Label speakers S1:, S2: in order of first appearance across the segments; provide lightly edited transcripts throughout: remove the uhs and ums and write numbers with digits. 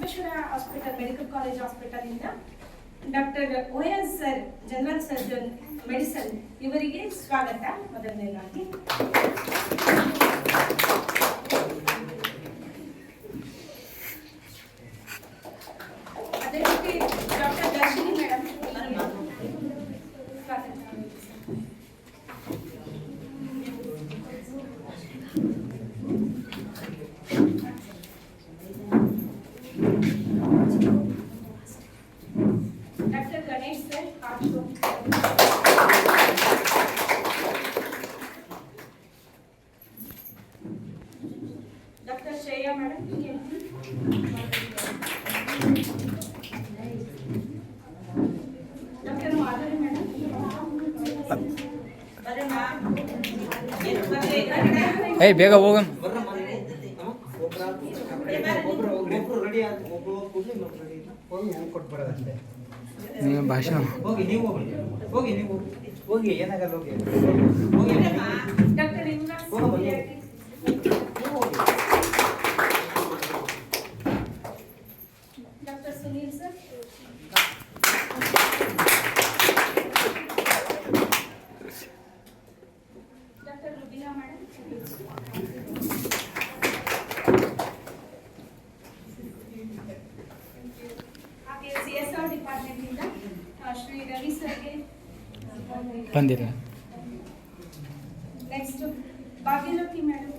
S1: Hospital medical college hospital ಇಂದ doctor OS sir general surgeon medicine ಇವರಿಗೆ ಸ್ವಾಗತ. ಮೊದಲನೇದಾಗಿ ಅದೇ ರೀತಿ ಡಾಕ್ಟರ್ ದರ್ಶಿನಿ ಮೇಡಮ್ ಸ್ವಾಗತ. डॉक्टर गणेश सर आपको doctor Shreya madam doctor Madhuri madam
S2: ಏಯ್ ಬೇಗ ಹೋಗಂ ನೀವು ಭಾಷಣ
S3: ಹೋಗಿ ಏನಾಗಲ್ಲ
S1: doctor Yuvraj doctor Sunil sir doctor Rubina madam ಹಾಗೆ CSR ಡಿಪಾರ್ಟ್ಮೆಂಟ್ ಇಂದ ಶ್ರೀ ರವಿ ಸರ್ಗೆ
S2: ಬಂದಿಲ್ಲ.
S1: ನೆಕ್ಸ್ಟ್ ಭಾಗ್ಯಲಕ್ಷ್ಮಿ ಮೇಡಮ್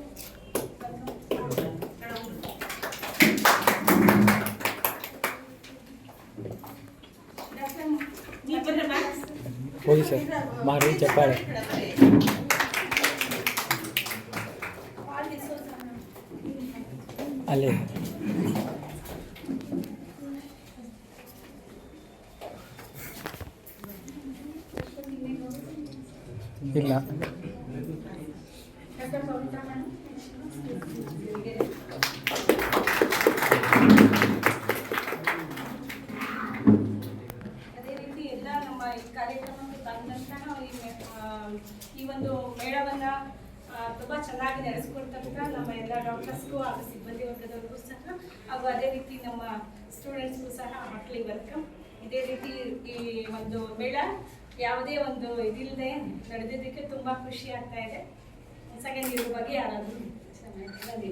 S2: ಹೋಗಿ ಸರ್ ಮಾರಿ ಚಪ್ಪಾಳೆ ಅಲ್ಲೇ ಇಲ್ಲ.
S1: ಅದೇ ರೀತಿ ಎಲ್ಲ ನಮ್ಮ ಈ ಕಾರ್ಯಕ್ರಮಕ್ಕೆ ಬಂದ ತಕ್ಷಣ ಈ ಒಂದು ಮೇಳವನ್ನ ತುಂಬಾ ಚೆನ್ನಾಗಿ ನಡೆಸ್ಕೊಡ್ತಕ್ಕ ನಮ್ಮ ಎಲ್ಲ ಡಾಕ್ಟರ್ಸ್ಗೂ ಹಾಗೂ ಸಿಬ್ಬಂದಿ ವರ್ಗದವರಿಗೂ ಸಹ ಹಾಗೂ ಅದೇ ರೀತಿ ನಮ್ಮ ಸ್ಟೂಡೆಂಟ್ಸ್ಗೂ ಸಹ ಹಾರ್ಟ್ಲಿ ವೆಲ್ಕಮ್. ಇದೇ ರೀತಿ ಈ ಒಂದು ಮೇಳ ಯಾವುದೇ ಒಂದು ಇದಿಲ್ಲದೆ ನಡೆದಿದ್ದಕ್ಕೆ ತುಂಬಾ ಖುಷಿ ಆಗ್ತಾ ಇದೆ. ಸೆಕೆಂಡ್ ಇದ್ರ ಬಗ್ಗೆ ಯಾರಾದರೂ ಚೆನ್ನಾಗಿ